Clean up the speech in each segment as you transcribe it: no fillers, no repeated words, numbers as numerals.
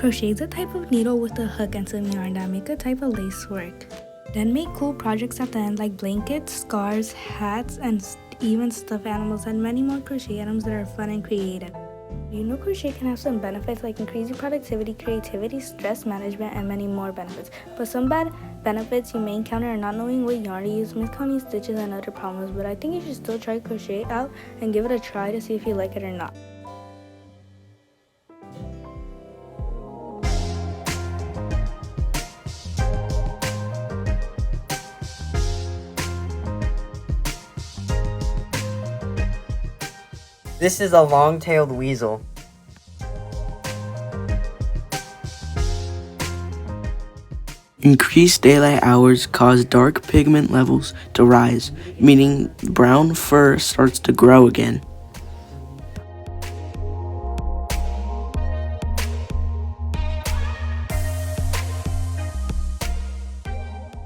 Crochet is a type of needle with a hook and some yarn that make a type of lace work. Then make cool projects at the end like blankets, scarves, hats, and even stuffed animals and many more crochet items that are fun and creative. You know crochet can have some benefits like increasing productivity, creativity, stress management, and many more benefits. But some bad benefits you may encounter are not knowing what yarn to use, miscounting stitches, and other problems. But I think you should still try crochet out and give it a try to see if you like it or not. This is a long-tailed weasel. Increased daylight hours cause dark pigment levels to rise, meaning brown fur starts to grow again.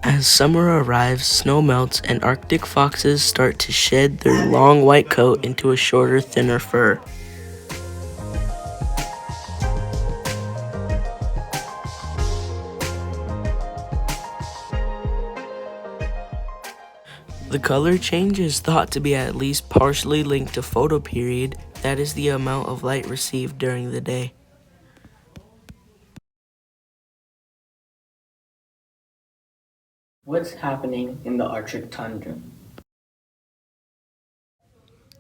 As summer arrives, snow melts, and Arctic foxes start to shed their long white coat into a shorter, thinner fur. The color change is thought to be at least partially linked to photoperiod, that is the amount of light received during the day. What's happening in the Arctic tundra?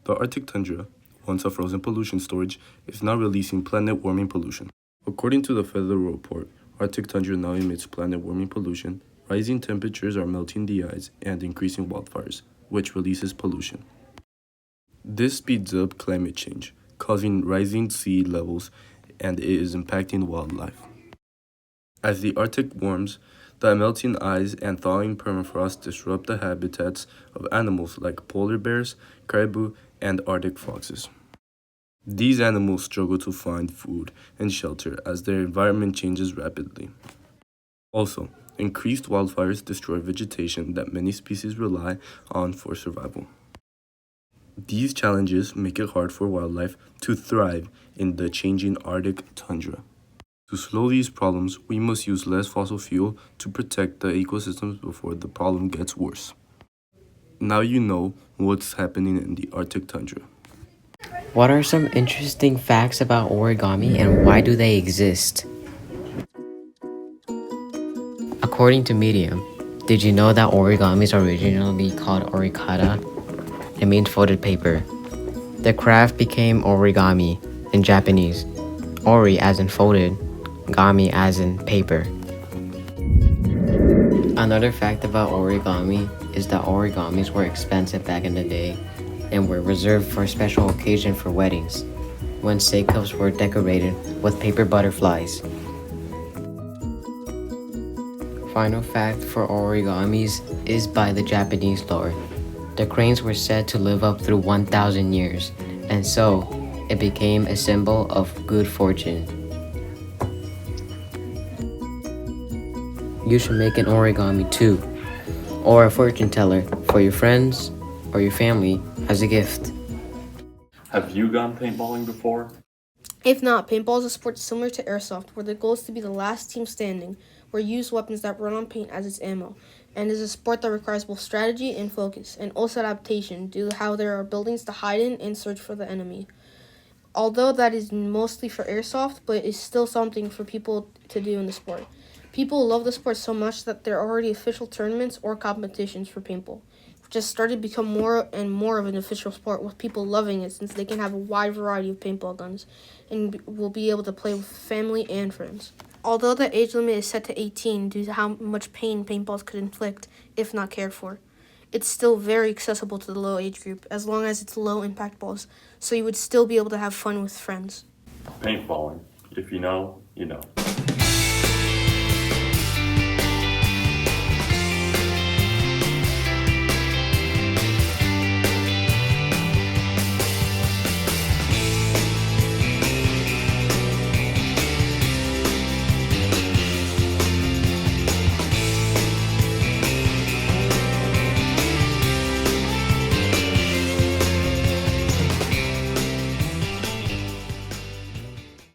The Arctic tundra, once a frozen pollution storage, is now releasing planet-warming pollution. According to the federal report, Arctic tundra now emits planet-warming pollution. Rising temperatures are melting the ice and increasing wildfires, which releases pollution. This speeds up climate change, causing rising sea levels, and it is impacting wildlife. As the Arctic warms, the melting ice and thawing permafrost disrupt the habitats of animals like polar bears, caribou, and Arctic foxes. These animals struggle to find food and shelter as their environment changes rapidly. Also, increased wildfires destroy vegetation that many species rely on for survival. These challenges make it hard for wildlife to thrive in the changing Arctic tundra. To slow these problems, we must use less fossil fuel to protect the ecosystems before the problem gets worse. Now you know what's happening in the Arctic tundra. What are some interesting facts about origami and why do they exist? According to Medium, did you know that origami is originally called orikata? It means folded paper. The craft became origami in Japanese. Ori as in folded, gami as in paper. Another fact about origami is that origamis were expensive back in the day and were reserved for special occasions for weddings, when sake-cups were decorated with paper butterflies. Final fact for origamis is by the Japanese lore. The cranes were said to live up through 1,000 years, and so it became a symbol of good fortune. You should make an origami too, or a fortune teller for your friends or your family as a gift. Have you gone paintballing before? If not, paintball is a sport similar to airsoft, where the goal is to be the last team standing, or use weapons that run on paint as its ammo, and is a sport that requires both strategy and focus, and also adaptation due to how there are buildings to hide in and search for the enemy. Although that is mostly for airsoft, but it's still something for people to do in the sport. People love the sport so much that there are already official tournaments or competitions for paintball, which has started to become more and more of an official sport, with people loving it since they can have a wide variety of paintball guns and will be able to play with family and friends. Although the age limit is set to 18 due to how much pain paintballs could inflict if not cared for, it's still very accessible to the low age group as long as it's low impact balls, so you would still be able to have fun with friends. Paintballing. If you know, you know.